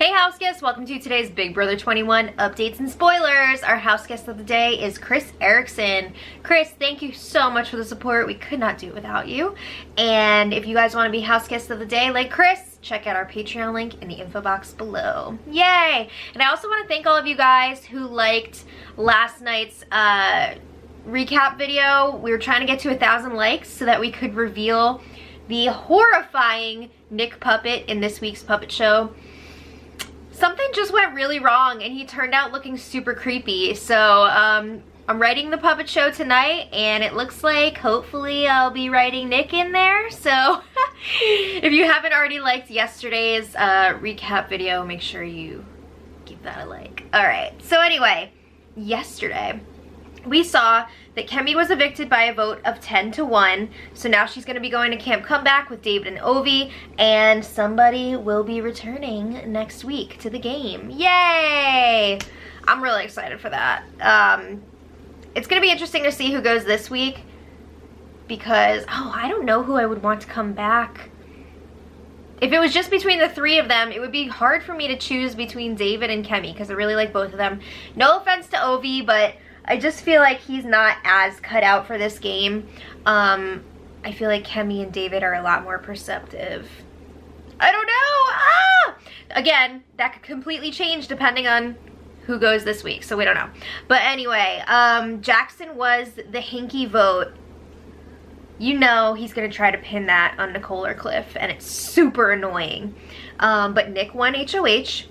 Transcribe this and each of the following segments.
Hey house guests, welcome to today's Big Brother 21 updates and spoilers. Our house guest of the day is Chris Erickson. Chris, thank you so much for the support. We could not do it without you. And if you guys want to be house guest of the day like Chris, check out our Patreon link in the info box below. Yay! And I also want to thank all of you guys who liked last night's recap video. We were trying to get to 1,000 likes so that we could reveal the horrifying Nick puppet in this week's puppet show. Something just went really wrong and he turned out looking super creepy. So I'm writing the puppet show tonight and it looks like hopefully I'll be writing Nick in there. So if you haven't already liked yesterday's recap video, make sure you give that a like. Alright, so anyway, yesterday we saw that Kemi was evicted by a vote of 10-1. So now she's going to be going to Camp Comeback with David and Ovi. And somebody will be returning next week to the game. Yay! I'm really excited for that. It's going to be interesting to see who goes this week. Because, I don't know who I would want to come back. If it was just between the three of them, it would be hard for me to choose between David and Kemi. Because I really like both of them. No offense to Ovi, but I just feel like he's not as cut out for this game. I feel like Kemi and David are a lot more perceptive. I don't know. Again, that could completely change depending on who goes this week, so we don't know. But anyway, Jackson was the hinky vote. You know he's going to try to pin that on Nicole or Cliff, and it's super annoying. But Nick won HOH.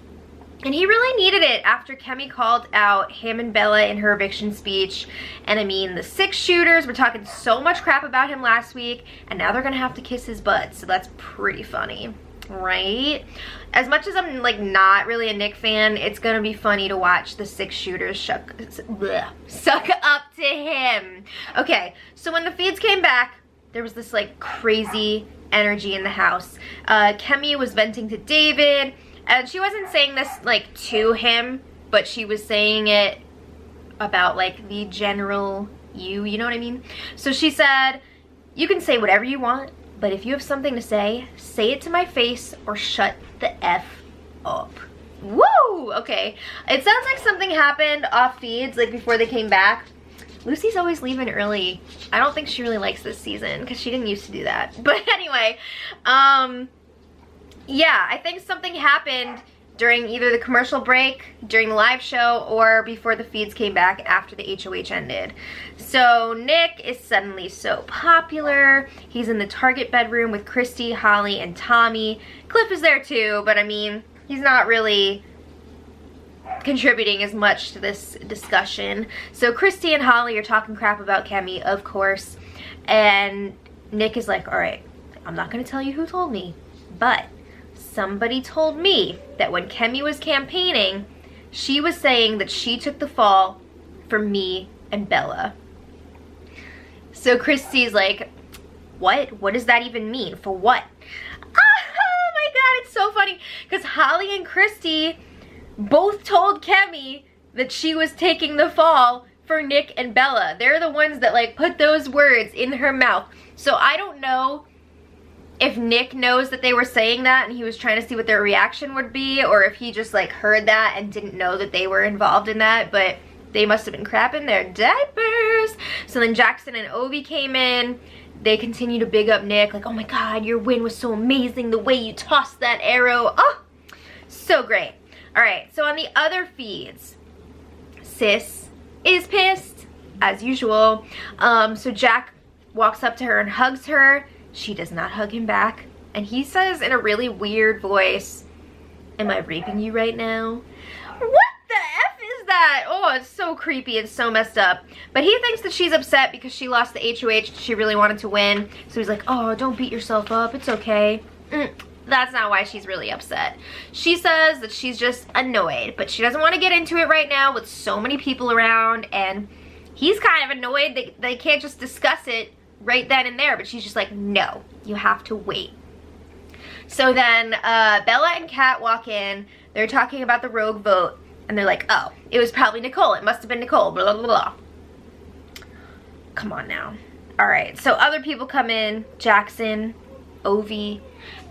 And he really needed it after Kemi called out him and Bella in her eviction speech. And I mean, the 6 shooters were talking so much crap about him last week, and now they're gonna have to kiss his butt, so that's pretty funny, right? As much as I'm like not really a Nick fan, it's gonna be funny to watch the 6 shooters suck up to him. Okay, so when the feeds came back, there was this like crazy energy in the house. Kemi was venting to David. And she wasn't saying this, like, to him, but she was saying it about, like, the general you know what I mean? So she said, you can say whatever you want, but if you have something to say it to my face or shut the F up. Woo! Okay. It sounds like something happened off feeds, like, before they came back. Lucy's always leaving early. I don't think she really likes this season, because she didn't used to do that. But anyway, yeah, I think something happened during either the commercial break, during the live show, or before the feeds came back after the HOH ended. So Nick is suddenly so popular. He's in the Target bedroom with Christie, Holly, and Tommy. Cliff is there too, but I mean, he's not really contributing as much to this discussion. So Christie and Holly are talking crap about Kemi, of course. And Nick is like, alright, I'm not going to tell you who told me, but somebody told me that when Kemi was campaigning, she was saying that she took the fall for me and Bella. So Christie's like, what? What does that even mean? For what? Oh my god, it's so funny. Because Holly and Christie both told Kemi that she was taking the fall for Nick and Bella. They're the ones that like put those words in her mouth. So I don't know if Nick knows that they were saying that and he was trying to see what their reaction would be, or if he just like heard that and didn't know that they were involved in that, but they must have been crapping their diapers. So then Jackson and Ovi came in. They continue to big up Nick, like, oh my god, your win was so amazing, the way you tossed that arrow. Oh, so great. Alright, so on the other feeds, Sis is pissed, as usual. So Jack walks up to her and hugs her. She does not hug him back. And he says in a really weird voice, am I raping you right now? What the F is that? Oh, it's so creepy and so messed up. But he thinks that she's upset because she lost the HOH. She really wanted to win. So he's like, oh, don't beat yourself up. It's okay. That's not why she's really upset. She says that she's just annoyed. But she doesn't want to get into it right now with so many people around. And he's kind of annoyed that they can't just discuss it right then and there, but she's just like, no, you have to wait. So then Bella and Kat walk in. They're talking about the rogue vote, and they're like, oh, it was probably Nicole. It must have been Nicole, blah, blah, blah. Come on now. All right, so other people come in. Jackson, Ovi,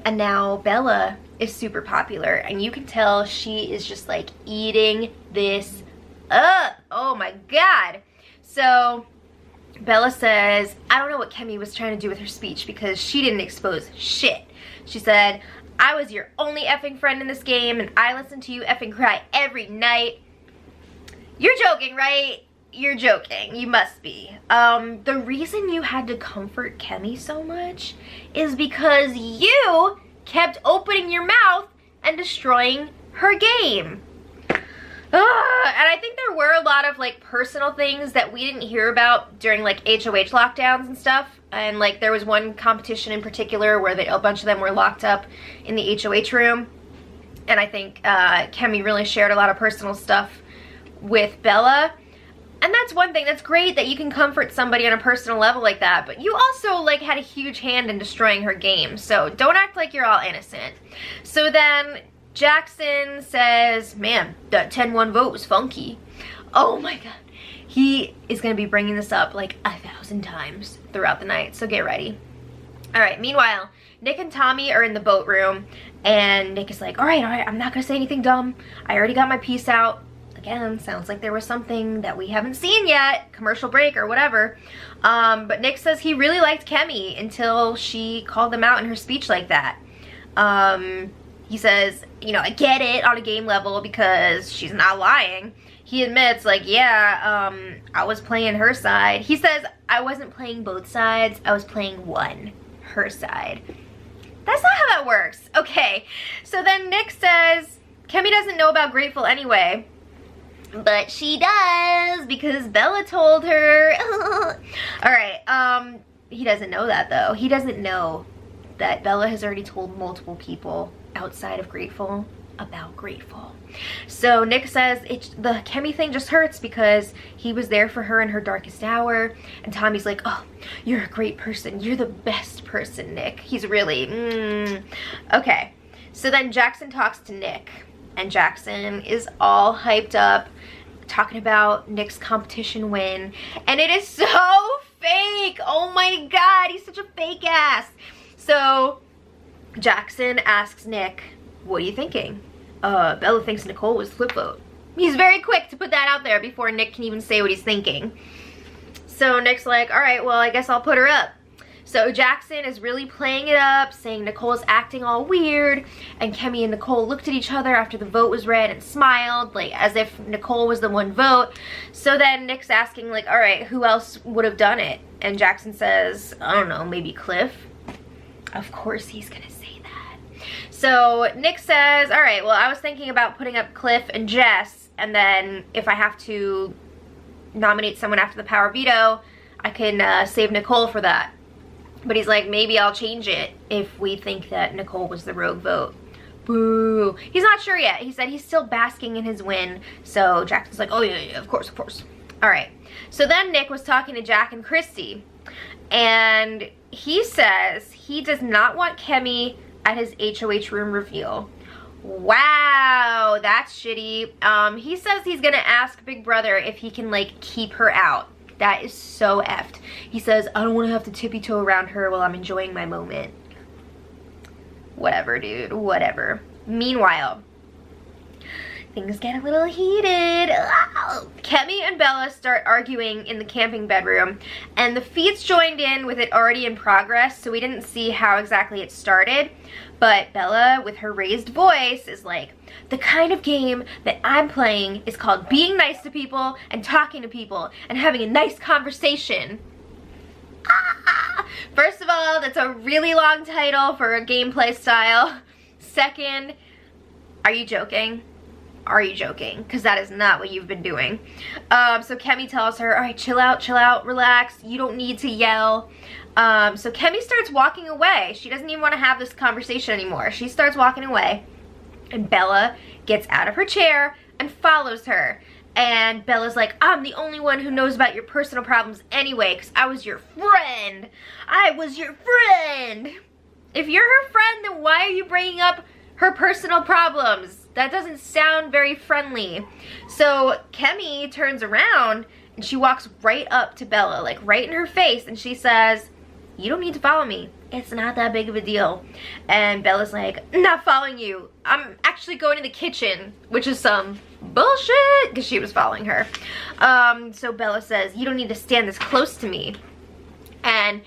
And now Bella is super popular, and you can tell she is just like eating this up. Oh my god. So Bella says, I don't know what Kemi was trying to do with her speech because she didn't expose shit. She said, I was your only effing friend in this game and I listened to you effing cry every night. You're joking, right? You're joking. You must be. The reason you had to comfort Kemi so much is because you kept opening your mouth and destroying her game. And I think there were a lot of like personal things that we didn't hear about during like HOH lockdowns and stuff. And like there was one competition in particular where a bunch of them were locked up in the HOH room. And I think Kemi really shared a lot of personal stuff with Bella. And that's one thing, that's great that you can comfort somebody on a personal level like that, but you also like had a huge hand in destroying her game, so don't act like you're all innocent. So then Jackson says, man, that 10-1 vote was funky. Oh my god. He is going to be bringing this up like 1,000 times throughout the night, so get ready. Alright, meanwhile, Nick and Tommy are in the boat room, and Nick is like, alright, I'm not going to say anything dumb. I already got my piece out. Again, sounds like there was something that we haven't seen yet, commercial break or whatever. But Nick says he really liked Kemi until she called them out in her speech like that. He says, you know, I get it on a game level because she's not lying. He admits, like, yeah, I was playing her side. He says, I wasn't playing both sides, I was playing one, her side. That's not how that works. Okay, so then Nick says, Kemi doesn't know about Grateful anyway. But she does, because Bella told her. Alright, he doesn't know that though. He doesn't know that Bella has already told multiple people outside of Grateful about Grateful. So Nick says the Kemi thing just hurts because he was there for her in her darkest hour. And Tommy's like, oh, you're a great person. You're the best person, Nick. He's really, Okay, so then Jackson talks to Nick. And Jackson is all hyped up, talking about Nick's competition win. And it is so fake. Oh my god, he's such a fake ass. So Jackson asks Nick, what are you thinking? Bella thinks Nicole was flip vote. He's very quick to put that out there before Nick can even say what he's thinking. So Nick's like, alright, well, I guess I'll put her up. So Jackson is really playing it up, saying Nicole's acting all weird, and Kemi and Nicole looked at each other after the vote was read and smiled, like as if Nicole was the one vote. So then Nick's asking, like, alright, who else would have done it? And Jackson says, I don't know, maybe Cliff? Of course he's gonna say that. So Nick says, alright, well, I was thinking about putting up Cliff and Jess, and then if I have to nominate someone after the power veto, I can save Nicole for that. But he's like, maybe I'll change it if we think that Nicole was the rogue vote. Boo. He's not sure yet. He said he's still basking in his win. So Jackson's like, oh yeah, of course, of course. All right. So then Nick was talking to Jack and Christie. And he says he does not want Kemi at his HOH room reveal. Wow, that's shitty. He says he's gonna ask Big Brother if he can like keep her out. That is so effed. He says, I don't want to have to tippy-toe around her while I'm enjoying my moment. Whatever, dude. Whatever. Meanwhile, things get a little heated. Kemi and Bella start arguing in the camping bedroom, and the feeds joined in with it already in progress, so we didn't see how exactly it started. But Bella, with her raised voice, is like, the kind of game that I'm playing is called being nice to people and talking to people and having a nice conversation. First of all, that's a really long title for a gameplay style. Second, are you joking? Are you joking? Because that is not what you've been doing. So Kemi tells her, all right, chill out, relax. You don't need to yell. So Kemi starts walking away. She doesn't even want to have this conversation anymore. She starts walking away. And Bella gets out of her chair and follows her. And Bella's like, I'm the only one who knows about your personal problems anyway, because I was your friend. I was your friend. If you're her friend, then why are you bringing up her personal problems? That doesn't sound very friendly. So Kemi turns around and she walks right up to Bella, like right in her face, and she says, you don't need to follow me. It's not that big of a deal. And Bella's like, not following you. I'm actually going to the kitchen, which is some bullshit, because she was following her. So Bella says, you don't need to stand this close to me. And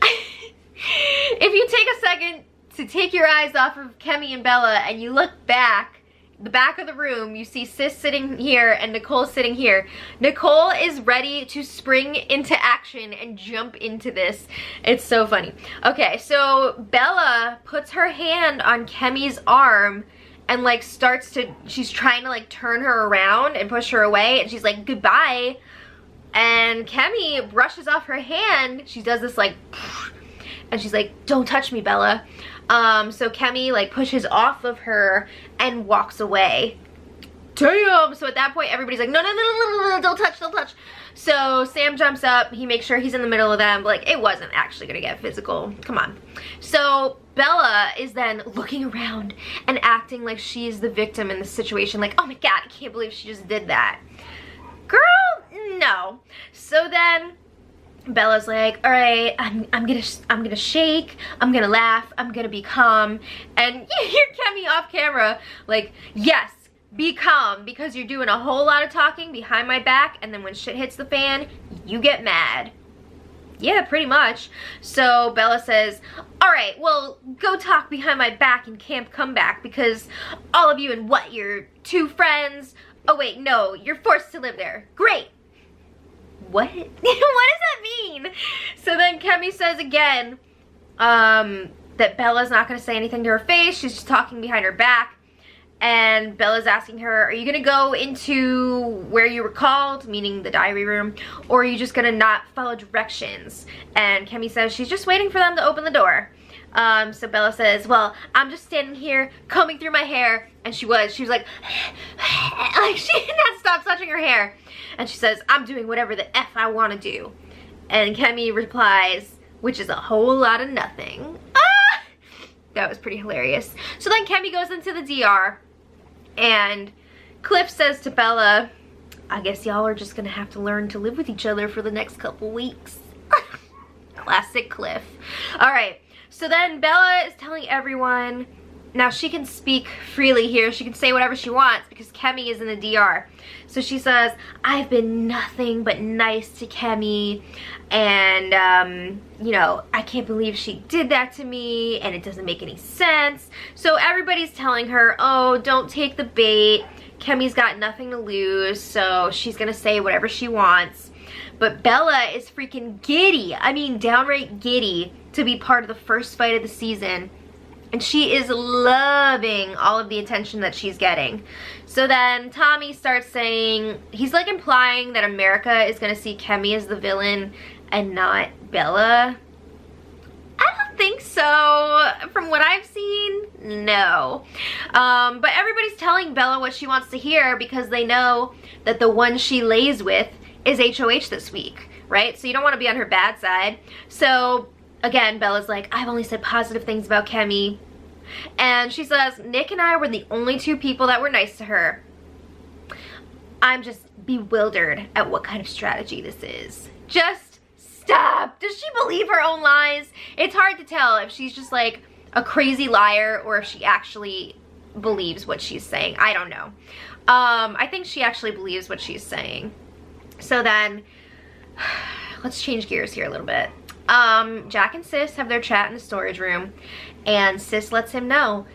if you take a second to take your eyes off of Kemi and Bella and you look back, the back of the room, you see Sis sitting here and Nicole sitting here. Nicole is ready to spring into action and jump into this. It's so funny. Okay, so Bella puts her hand on Kemi's arm and like she's trying to like turn her around and push her away, and she's like, goodbye. And Kemi brushes off her hand. She does this like, and she's like, don't touch me, Bella. So Kemi like pushes off of her and walks away. Damn! So at that point, everybody's like, no, no, no, no, no, no, don't touch, don't touch. So Sam jumps up, he makes sure he's in the middle of them, but like, it wasn't actually gonna get physical. Come on. So Bella is then looking around and acting like she's the victim in the situation, like, oh my god, I can't believe she just did that. Girl, no. So then Bella's like, all right, I'm gonna shake, I'm gonna laugh, I'm gonna be calm. And you hear Kemi off camera like, yes, be calm, because you're doing a whole lot of talking behind my back, and then when shit hits the fan, you get mad. Yeah, pretty much. So Bella says, all right, well, go talk behind my back in Camp Comeback, because all of you and what, you're two friends? Oh wait, no, you're forced to live there. Great. What? What does that mean? So then Kemi says again that Bella's not going to say anything to her face. She's just talking behind her back. And Bella's asking her, are you going to go into where you were called, meaning the diary room, or are you just going to not follow directions? And Kemi says she's just waiting for them to open the door. So Bella says, well, I'm just standing here combing through my hair. And she was like she did not stop touching her hair. And she says, I'm doing whatever the F I want to do. And Kemi replies, which is a whole lot of nothing. Ah! That was pretty hilarious. So then Kemi goes into the DR, and Cliff says to Bella, I guess y'all are just gonna have to learn to live with each other for the next couple weeks. Classic Cliff. All right, so then Bella is telling everyone, now she can speak freely here, she can say whatever she wants because Kemi is in the DR. So she says, I've been nothing but nice to Kemi, and you know, I can't believe she did that to me, and it doesn't make any sense. So everybody's telling her, oh, don't take the bait, Kemi's got nothing to lose, so she's gonna say whatever she wants. But Bella is freaking giddy, I mean downright giddy, to be part of the first fight of the season. And she is loving all of the attention that she's getting. So then Tommy starts saying, he's like implying that America is gonna see Kemi as the villain and not Bella. I don't think so. From what I've seen, no. But everybody's telling Bella what she wants to hear because they know that the one she lays with is HOH this week, right? So you don't want to be on her bad side. So again, Bella's like, I've only said positive things about Kemi. And she says, Nick and I were the only two people that were nice to her. I'm just bewildered at what kind of strategy this is. Just stop. Does she believe her own lies? It's hard to tell if she's just like a crazy liar or if she actually believes what she's saying. I don't know. I think she actually believes what she's saying. So then, let's change gears here a little bit. Jack and Sis have their chat in the storage room, and Sis lets him know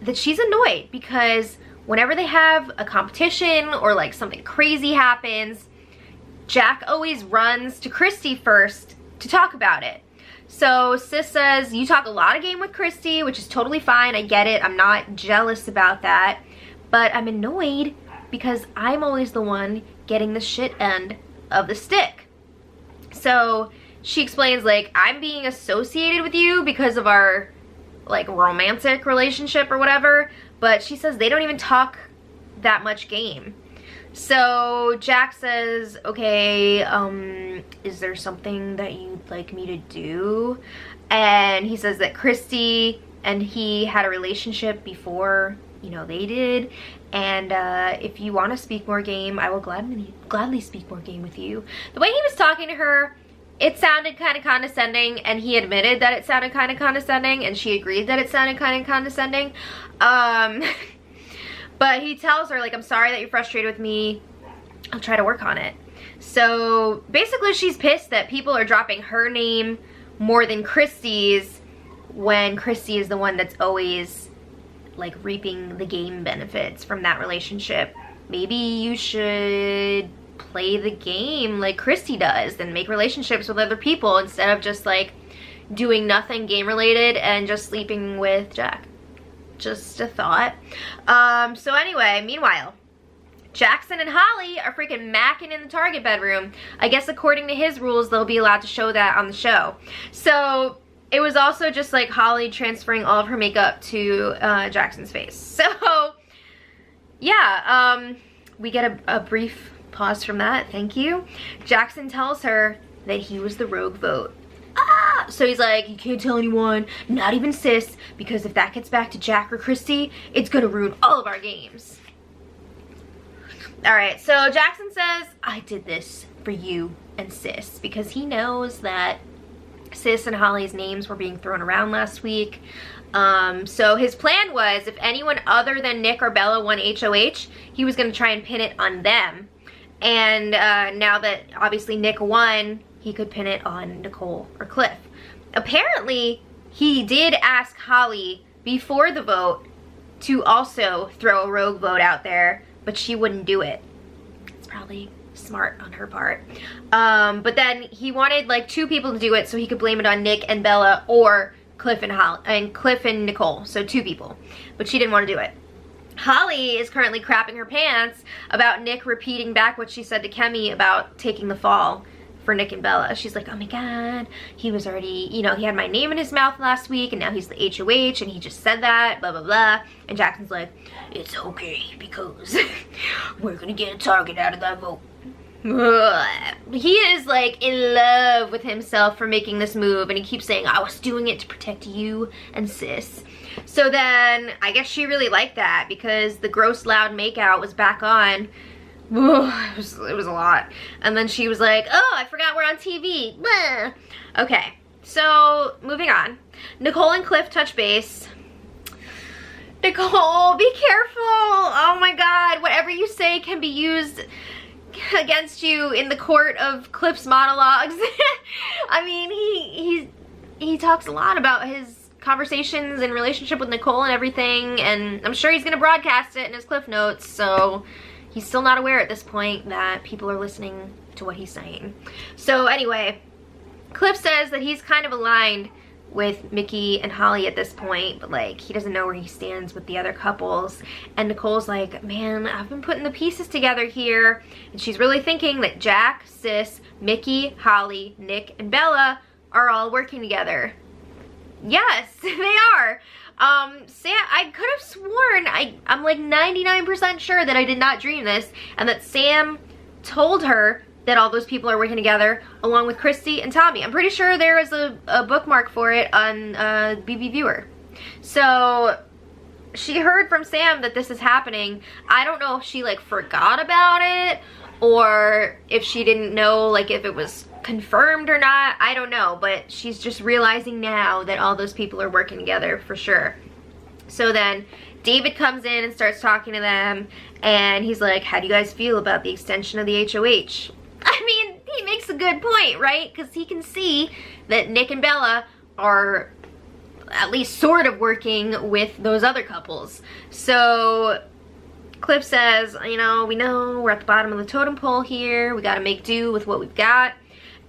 that she's annoyed because whenever they have a competition or like something crazy happens, Jack always runs to Christie first to talk about it. So Sis says, you talk a lot of game with Christie, which is totally fine, I get it, I'm not jealous about that, but I'm annoyed because I'm always the one getting the shit end of the stick. So she explains, like, I'm being associated with you because of our, like, romantic relationship or whatever, but she says they don't even talk that much game. So Jack says, okay, is there something that you'd like me to do? And he says that Christie and he had a relationship before, you know, they did, and if you want to speak more game, I will gladly speak more game with you. The way he was talking to her, it sounded kind of condescending, and he admitted that it sounded kind of condescending, and she agreed that it sounded kind of condescending. But he tells her, like, I'm sorry that you're frustrated with me. I'll try to work on it. So basically she's pissed that people are dropping her name more than Christie's, when Christie is the one that's always like reaping the game benefits from that relationship. Maybe you should play the game like Christie does and make relationships with other people instead of just like doing nothing game related and just sleeping with Jack. Just a thought. So anyway, meanwhile, Jackson and Holly are freaking macking in the Target bedroom. I guess according to his rules, they'll be allowed to show that on the show. So it was also just like Holly transferring all of her makeup to Jackson's face. So yeah, we get a brief pause from that. Thank you. Jackson tells her that he was the rogue vote. So he's like, you can't tell anyone, not even Sis, because if that gets back to Jack or Christie, it's gonna ruin all of our games. Alright, so Jackson says, I did this for you and Sis, because he knows that Sis and Holly's names were being thrown around last week. So his plan was, if anyone other than Nick or Bella won HOH, he was going to try and pin it on them. And now that obviously Nick won, he could pin it on Nicole or Cliff. Apparently, he did ask Holly before the vote to also throw a rogue vote out there, but she wouldn't do it. It's probably smart on her part. But then he wanted like 2 people to do it so he could blame it on Nick and Bella or Cliff and Nicole. So 2 people. But she didn't want to do it. Holly is currently crapping her pants about Nick repeating back what she said to Kemi about taking the fall for Nick and Bella. She's like, oh my god, he was already, you know, he had my name in his mouth last week and now he's the HOH and he just said that, blah blah blah. And Jackson's like, it's okay because we're gonna get a target out of that vote. He is like in love with himself for making this move, and he keeps saying, I was doing it to protect you and Sis. So then I guess she really liked that because the gross loud makeout was back on. It was a lot. And then she was like, oh, I forgot we're on TV. Okay, so moving on. Nicole and Cliff touch base. Nicole, be careful. Oh my god, whatever you say can be used against you in the court of Cliff's monologues. I mean, he talks a lot about his conversations and relationship with Nicole and everything, and I'm sure he's gonna broadcast it in his Cliff Notes, so he's still not aware at this point that people are listening to what he's saying. So anyway, Cliff says that he's kind of aligned with Mickey and Holly at this point, but like he doesn't know where he stands with the other couples. And Nicole's like, man, I've been putting the pieces together here, and she's really thinking that Jack, Sis, Mickey, Holly, Nick, and Bella are all working together. Yes, they are. Sam, I could have sworn, I'm like 99% sure that I did not dream this, and that Sam told her that all those people are working together along with Christie and Tommy. I'm pretty sure there is a bookmark for it on BB Viewer. So she heard from Sam that this is happening. I don't know if she like forgot about it or if she didn't know like if it was confirmed or not. I don't know, but she's just realizing now that all those people are working together for sure. So then David comes in and starts talking to them, and he's like, how do you guys feel about the extension of the HOH? I mean, he makes a good point, right? Because he can see that Nick and Bella are at least sort of working with those other couples. So Cliff says, you know we're at the bottom of the totem pole here. We got to make do with what we've got.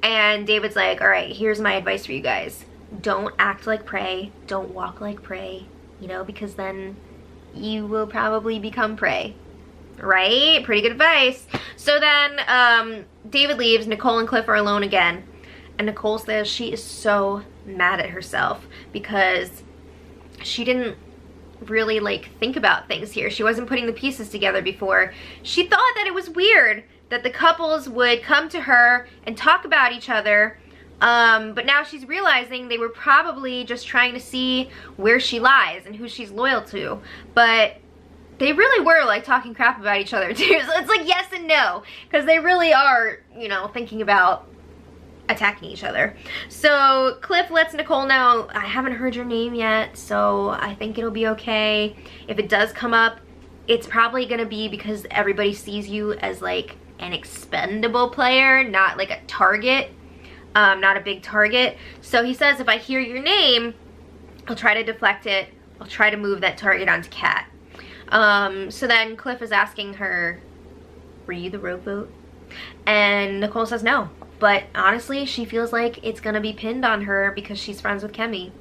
And David's like, all right, here's my advice for you guys. Don't act like prey. Don't walk like prey, you know, because then you will probably become prey. Right? Pretty good advice. So then David leaves. Nicole and Cliff are alone again. And Nicole says she is so mad at herself because she didn't really like think about things here. She wasn't putting the pieces together before. She thought that it was weird that the couples would come to her and talk about each other, but now she's realizing they were probably just trying to see where she lies and who she's loyal to. But they really were like talking crap about each other too. So it's like yes and no, because they really are, you know, thinking about attacking each other. So Cliff lets Nicole know, I haven't heard your name yet, so I think it'll be okay. If it does come up, it's probably gonna be because everybody sees you as like an expendable player, not like a target, not a big target. So he says, if I hear your name, I'll try to deflect it. I'll try to move that target onto Kat. So then Cliff is asking her, were you the rowboat? And Nicole says no. But honestly, she feels like it's gonna be pinned on her because she's friends with Kemi.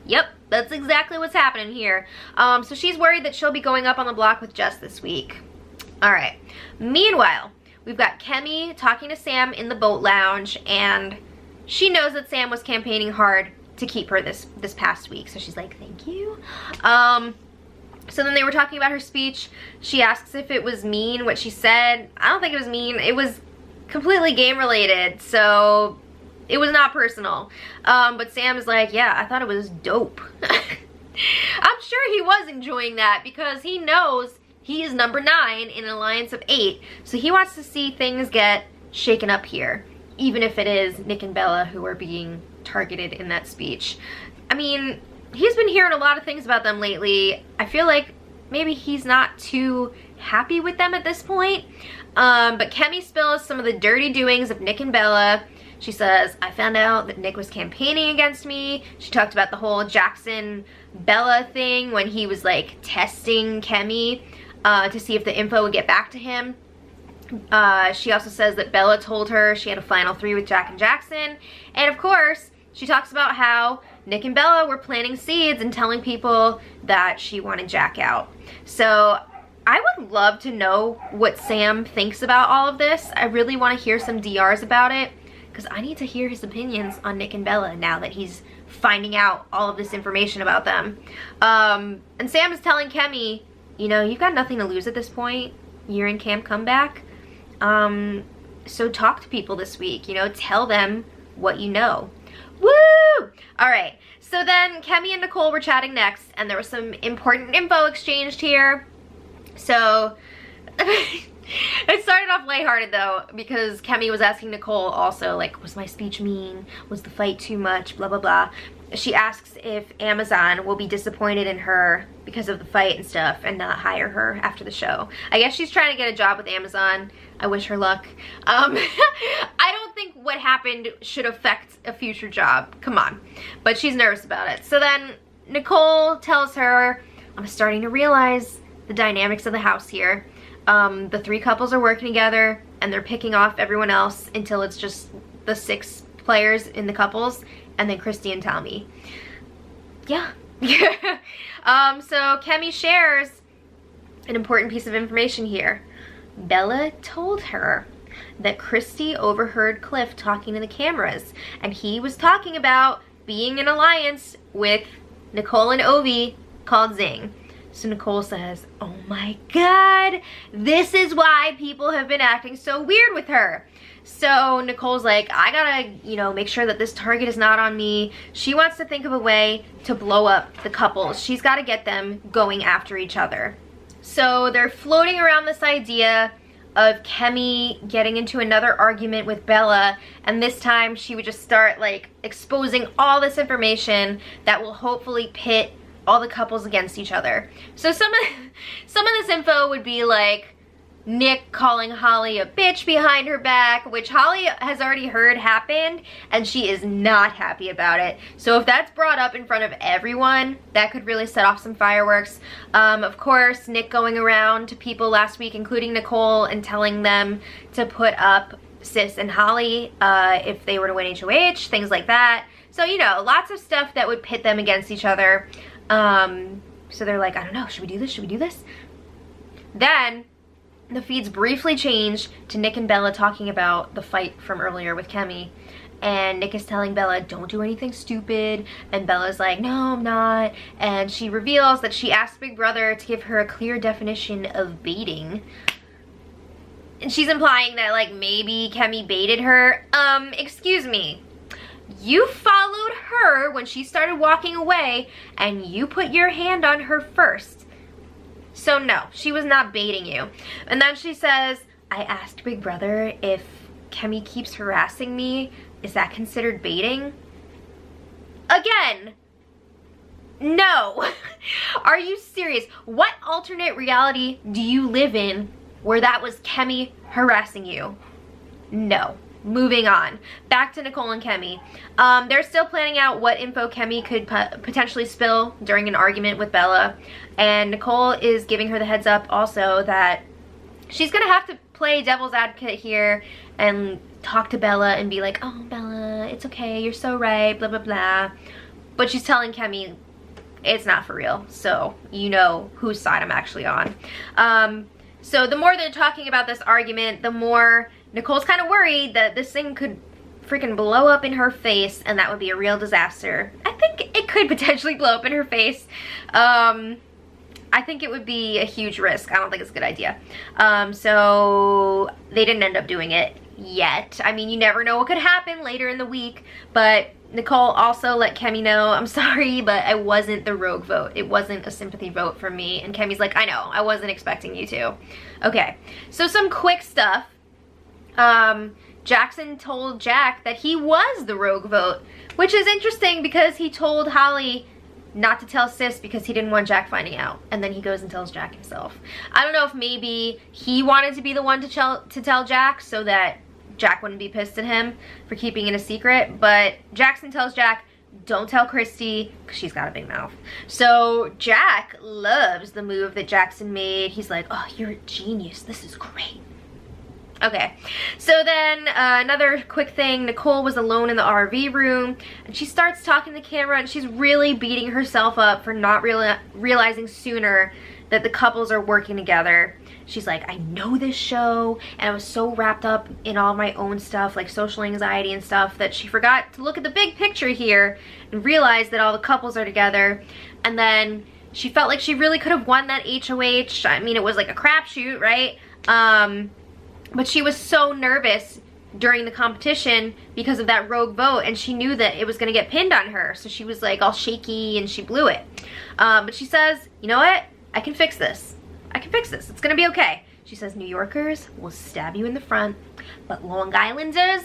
Yep, that's exactly what's happening here. So she's worried that she'll be going up on the block with Jess this week. All right. Meanwhile, we've got Kemi talking to Sam in the boat lounge, and she knows that Sam was campaigning hard to keep her this past week. So she's like, thank you. So then they were talking about her speech. She asks if it was mean, what she said. I don't think it was mean. It was completely game related, so it was not personal. But Sam is like, yeah, I thought it was dope. I'm sure he was enjoying that because he knows he is number 9 in an alliance of 8. So he wants to see things get shaken up here, even if it is Nick and Bella who are being targeted in that speech. I mean, he's been hearing a lot of things about them lately. I feel like maybe he's not too happy with them at this point. But Kemi spills some of the dirty doings of Nick and Bella. She says, I found out that Nick was campaigning against me. She talked about the whole Jackson-Bella thing when he was like testing Kemi to see if the info would get back to him. She also says that Bella told her she had a final 3 with Jack and Jackson. And of course, she talks about how Nick and Bella were planting seeds and telling people that she wanted Jack out. So I would love to know what Sam thinks about all of this. I really want to hear some DRs about it because I need to hear his opinions on Nick and Bella now that he's finding out all of this information about them. And Sam is telling Kemi, you know, you've got nothing to lose at this point. You're in camp comeback. So talk to people this week, you know, tell them what you know. Woo! All right, so then Kemi and Nicole were chatting next, and there was some important info exchanged here. So it started off lighthearted though, because Kemi was asking Nicole also, like, was my speech mean? Was the fight too much? Blah, blah, blah. She asks if Amazon will be disappointed in her because of the fight and stuff and not hire her after the show. I guess she's trying to get a job with Amazon. I wish her luck. I don't think what happened should affect a future job. Come on. But she's nervous about it. So then Nicole tells her, I'm starting to realize the dynamics of the house here. The 3 couples are working together and they're picking off everyone else until it's just the 6 players in the couples and then Christie and Tommy. Yeah. So Kemi shares an important piece of information here. Bella told her that Christie overheard Cliff talking to the cameras, and he was talking about being in alliance with Nicole and Ovi called Zing. So Nicole says, oh my god, this is why people have been acting so weird with her. So Nicole's like, I gotta, you know, make sure that this target is not on me. She wants to think of a way to blow up the couples. She's gotta get them going after each other. So they're floating around this idea of Kemi getting into another argument with Bella, and this time she would just start like exposing all this information that will hopefully pit all the couples against each other. So some of this info would be like Nick calling Holly a bitch behind her back, which Holly has already heard happened, and she is not happy about it. So if that's brought up in front of everyone, that could really set off some fireworks. Of course, Nick going around to people last week, including Nicole, and telling them to put up Sis and Holly if they were to win HOH, things like that. So, you know, lots of stuff that would pit them against each other. So they're like, I don't know, should we do this? Should we do this? Then the feeds briefly change to Nick and Bella talking about the fight from earlier with Kemi. And Nick is telling Bella, don't do anything stupid. And Bella's like, no, I'm not. And she reveals that she asked Big Brother to give her a clear definition of baiting. And she's implying that, like, maybe Kemi baited her. Excuse me. You followed her when she started walking away, and you put your hand on her first. So no, she was not baiting you. And then she says, I asked Big Brother if Kemi keeps harassing me, Is that considered baiting? Again, no. Are you serious? What alternate reality do you live in where that was Kemi harassing you? No. Moving on. Back to Nicole and Kemi. They're still planning out what info Kemi could potentially spill during an argument with Bella. And Nicole is giving her the heads up also that she's gonna have to play devil's advocate here and talk to Bella and be like, oh, Bella, it's okay, you're so right, blah, blah, blah. But she's telling Kemi it's not for real, so you know whose side I'm actually on. So the more they're talking about this argument, the more Nicole's kind of worried that this thing could freaking blow up in her face, and that would be a real disaster. I think it could potentially blow up in her face. I think it would be a huge risk. I don't think it's a good idea. So they didn't end up doing it yet. I mean, you never know what could happen later in the week, but Nicole also let Kemi know, I'm sorry, but I wasn't the rogue vote. It wasn't a sympathy vote for me. And Kemi's like, I know, I wasn't expecting you to. Okay, so some quick stuff. Jackson told Jack that he was the rogue vote, which is interesting because he told Holly not to tell Sis because he didn't want Jack finding out, and then he goes and tells Jack himself. I don't know if maybe he wanted to be the one to tell Jack so that Jack wouldn't be pissed at him for keeping it a secret, but Jackson tells Jack, don't tell Christie because she's got a big mouth. So Jack loves the move that Jackson made. He's like, oh, you're a genius, this is great. Okay, so then another quick thing, Nicole was alone in the RV room, and she starts talking to the camera, and she's really beating herself up for not realizing sooner that the couples are working together. She's like, I know this show, and I was so wrapped up in all my own stuff, like social anxiety and stuff, that she forgot to look at the big picture here and realize that all the couples are together. And then she felt like she really could have won that HOH. I mean, it was like a crapshoot, right? But she was so nervous during the competition because of that rogue vote, and she knew that it was going to get pinned on her. So she was like all shaky and she blew it. But she says, you know what? I can fix this. I can fix this. It's going to be okay. She says New Yorkers will stab you in the front, but Long Islanders,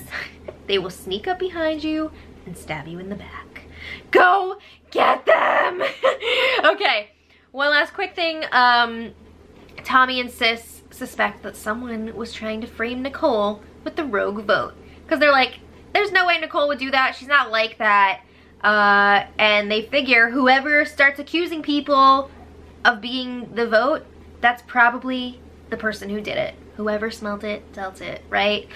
they will sneak up behind you and stab you in the back. Go get them! Okay, one last quick thing. Tommy and Sis suspect that someone was trying to frame Nicole with the rogue vote, because they're like, there's no way Nicole would do that, she's not like that. And they figure whoever starts accusing people of being the vote, that's probably the person who did it. Whoever smelt it dealt it, right?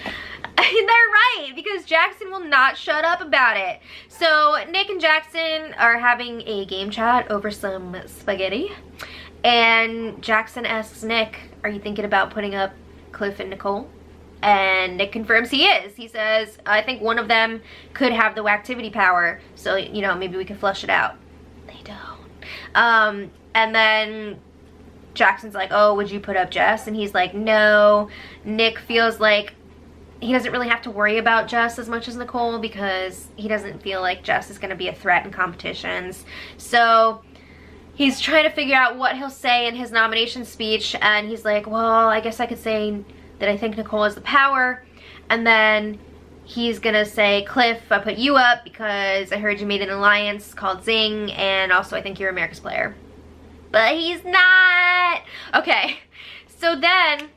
And they're right, because Jackson will not shut up about it. So Nick and Jackson are having a game chat over some spaghetti, and Jackson asks Nick, are you thinking about putting up Cliff and Nicole? And Nick confirms he is. He says, I think one of them could have the Whacktivity power, so, you know, maybe we could flush it out. They don't. And then Jackson's like, oh, would you put up Jess? And he's like, no. Nick feels like he doesn't really have to worry about Jess as much as Nicole, because he doesn't feel like Jess is going to be a threat in competitions. So he's trying to figure out what he'll say in his nomination speech, and he's like, well, I guess I could say that I think Nicole has the power, and then he's gonna say, Cliff, I put you up because I heard you made an alliance called Zing, and also I think you're America's player. But he's not! Okay, so then,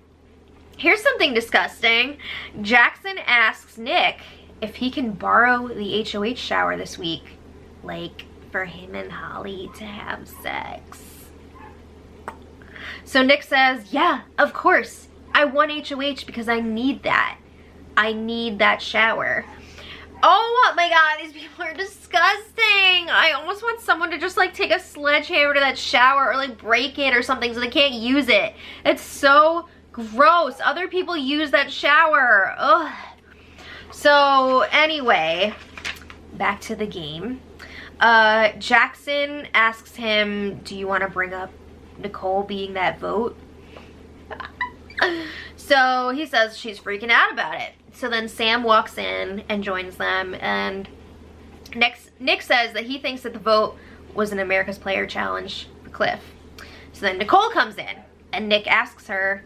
here's something disgusting. Jackson asks Nick if he can borrow the HOH shower this week, like, for him and Holly to have sex. So Nick says, yeah, of course. I won HOH because I need that. I need that shower. Oh my god, these people are disgusting. I almost want someone to just like take a sledgehammer to that shower or like break it or something so they can't use it. It's so gross. Other people use that shower. Ugh. So anyway, back to the game. Jackson asks him, do you want to bring up Nicole being that vote? So he says she's freaking out about it. So then Sam walks in and joins them, and Nick says that he thinks that the vote was an America's Player challenge for Cliff. So then Nicole comes in, and Nick asks her,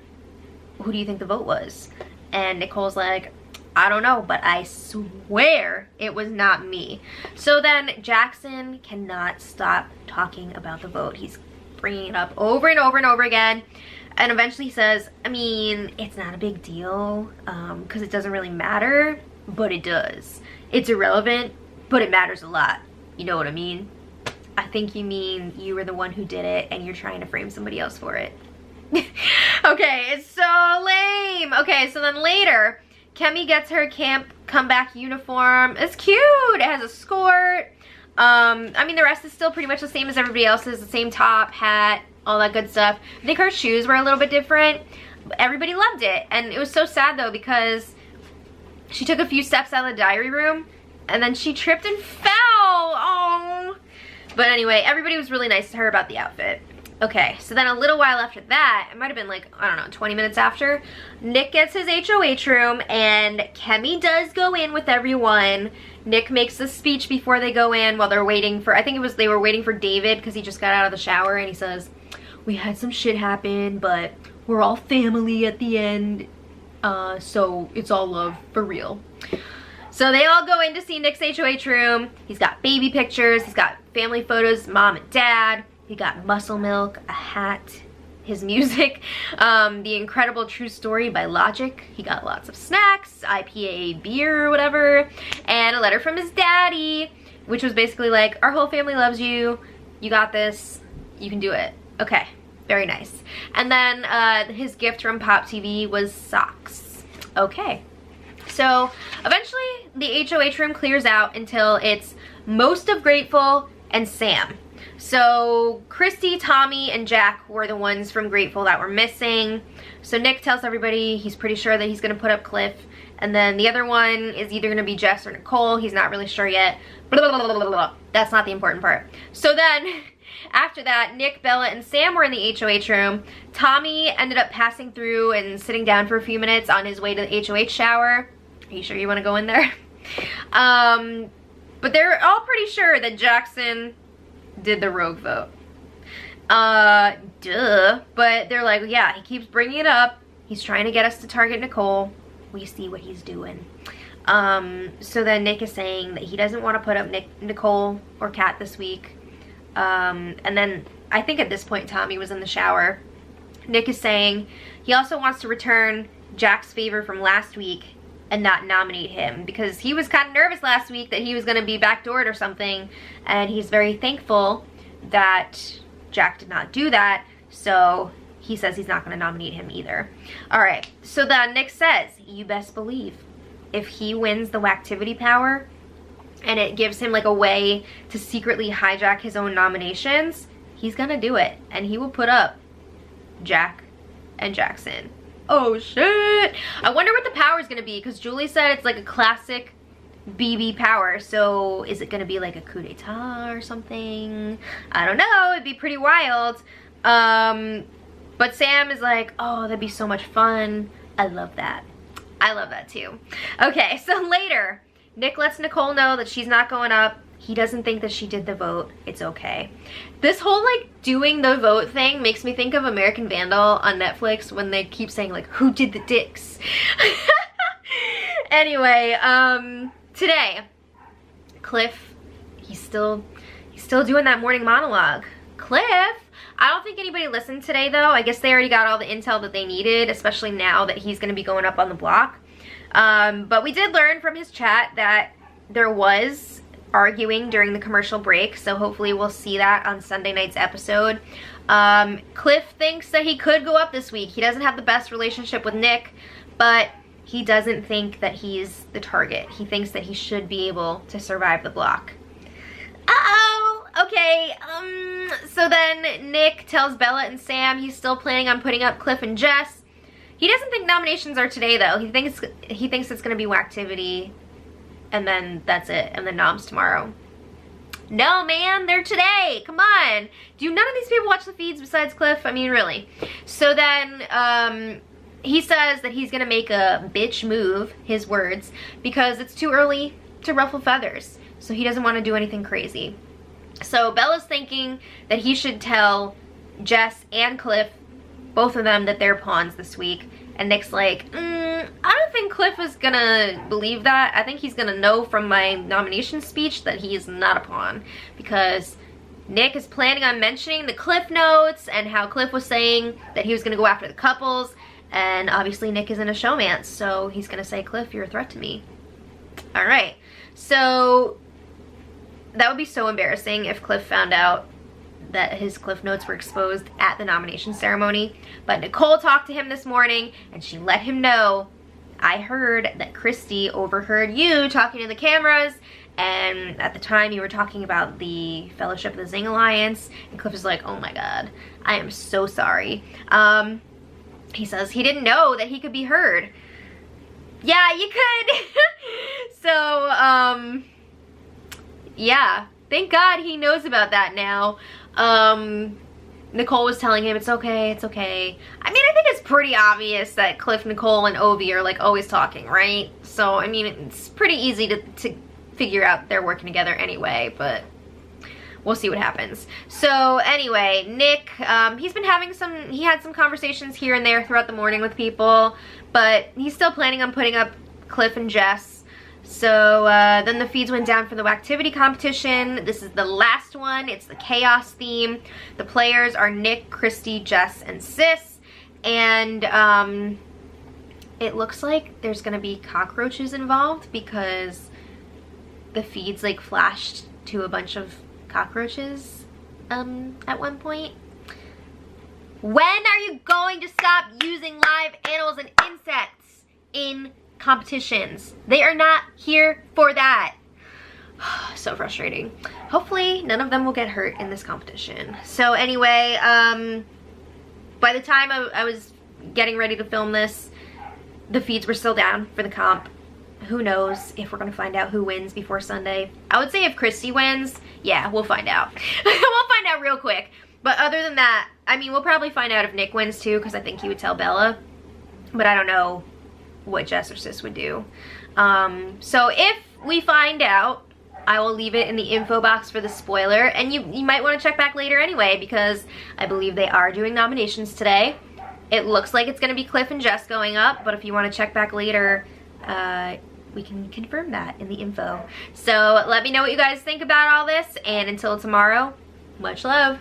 who do you think the vote was? And Nicole's like, I don't know, but I swear it was not me. So then Jackson cannot stop talking about the vote. He's bringing it up over and over and over again. And eventually he says, I mean, it's not a big deal because it doesn't really matter, but it does. It's irrelevant, but it matters a lot. You know what I mean? I think you mean you were the one who did it and you're trying to frame somebody else for it. Okay, it's so lame. Okay, so then later, Kemi gets her camp comeback uniform. It's cute. It has a skirt. I mean, the rest is still pretty much the same as everybody else's. The same top, hat, all that good stuff. I think her shoes were a little bit different. Everybody loved it. And it was so sad, though, because she took a few steps out of the diary room, and then she tripped and fell. Oh. But anyway, everybody was really nice to her about the outfit. Okay, so then a little while after that, it might have been like, I don't know, 20 minutes after, Nick gets his HOH room and Kemi does go in with everyone. Nick makes a speech before they go in while they're waiting for, I think it was they were waiting for David because he just got out of the shower, and he says, we had some shit happen, but we're all family at the end, so it's all love for real. So they all go in to see Nick's HOH room. He's got baby pictures, he's got family photos, mom and dad. He got muscle milk, a hat, his music, The Incredible True Story by Logic. He got lots of snacks, IPA beer or whatever, and a letter from his daddy, which was basically like, our whole family loves you, you got this, you can do it. Okay, very nice. And then his gift from Pop TV was socks. Okay. So eventually the HOH room clears out until it's most of Grateful and Sam. So Christie, Tommy, and Jack were the ones from Grateful that were missing. So Nick tells everybody he's pretty sure that he's going to put up Cliff. And then the other one is either going to be Jess or Nicole. He's not really sure yet. Blah, blah, blah, blah, blah. That's not the important part. So then after that, Nick, Bella, and Sam were in the HOH room. Tommy ended up passing through and sitting down for a few minutes on his way to the HOH shower. Are you sure you want to go in there? But they're all pretty sure that Jackson did the rogue vote. Duh. But they're like, yeah, he keeps bringing it up. He's trying to get us to target Nicole. We see what he's doing. So then Nick is saying that he doesn't want to put up Nicole or Kat this week. And then I think at this point Tommy was in the shower. Nick is saying he also wants to return Jack's favor from last week and not nominate him because he was kind of nervous last week that he was going to be backdoored or something, and he's very thankful that Jack did not do that, so he says he's not going to nominate him either. Alright, so then Nick says, you best believe, if he wins the Whacktivity power and it gives him like a way to secretly hijack his own nominations, he's going to do it, and he will put up Jack and Jackson. Oh shit! I wonder what the power is gonna be, because Julie said it's like a classic BB power. So is it gonna be like a coup d'etat or something? I don't know. It'd be pretty wild. But Sam is like, oh, that'd be so much fun. I love that. I love that too. Okay, so later, Nick lets Nicole know that she's not going up. He doesn't think that she did the vote. It's okay. This whole like doing the vote thing makes me think of American Vandal on Netflix when they keep saying like, who did the dicks? Anyway, today, Cliff, he's still doing that morning monologue. Cliff, I don't think anybody listened today though. I guess they already got all the intel that they needed, especially now that he's gonna be going up on the block. But we did learn from his chat that there was arguing during the commercial break, so hopefully we'll see that on Sunday night's episode. Cliff thinks that he could go up this week. He doesn't have the best relationship with Nick, but he doesn't think that he's the target. He thinks that he should be able to survive the block. Uh-oh! Okay, so then Nick tells Bella and Sam he's still planning on putting up Cliff and Jess. He doesn't think nominations are today though. He thinks it's gonna be Whacktivity, and then that's it, and then Noms tomorrow. No, man, they're today. Come on. Do none of these people watch the feeds besides Cliff? I mean, really. So then he says that he's gonna make a bitch move, his words, because it's too early to ruffle feathers. So he doesn't want to do anything crazy. So Bella's thinking that he should tell Jess and Cliff, both of them, that they're pawns this week. And Nick's like, I don't think think Cliff is gonna believe that. I think he's gonna know from my nomination speech that he is not a pawn, because Nick is planning on mentioning the Cliff notes and how Cliff was saying that he was gonna go after the couples, and obviously Nick isn't a showman, so he's gonna say, Cliff, you're a threat to me. All right, so that would be so embarrassing if Cliff found out that his Cliff notes were exposed at the nomination ceremony. But Nicole talked to him this morning and she let him know, I heard that Christie overheard you talking to the cameras, and at the time you were talking about the Fellowship of the Zing Alliance. And Cliff is like, oh my god, I am so sorry. He says he didn't know that he could be heard. Yeah, you could. So, yeah, thank God he knows about that now. Nicole was telling him, it's okay, it's okay. I mean, I think it's pretty obvious that Cliff, Nicole, and Ovi are like always talking, right? So, I mean, it's pretty easy to figure out they're working together anyway, but we'll see what happens. So anyway, Nick, he's been having he had some conversations here and there throughout the morning with people, but he's still planning on putting up Cliff and Jess. So then the feeds went down for the Whacktivity competition. This is the last one. It's the chaos theme. The players are Nick, Christie, Jess, and Sis. And it looks like there's gonna be cockroaches involved, because the feeds like flashed to a bunch of cockroaches at one point. When are you going to stop using live animals and insects in competitions? They are not here for that. So frustrating. Hopefully none of them will get hurt in this competition. So anyway, by the time I was getting ready to film this, the feeds were still down for the comp. Who knows if we're gonna find out who wins before Sunday. I would say if Christie wins, yeah, we'll find out. We'll find out real quick. But other than that, I mean, we'll probably find out if Nick wins too, because I think he would tell Bella. But I don't know what Jess or Sis would do. So if we find out, I will leave it in the info box for the spoiler, and you might want to check back later anyway, because I believe they are doing nominations today. It looks like it's going to be Cliff and Jess going up, but if you want to check back later, we can confirm that in the info. So let me know what you guys think about all this, and until tomorrow, much love.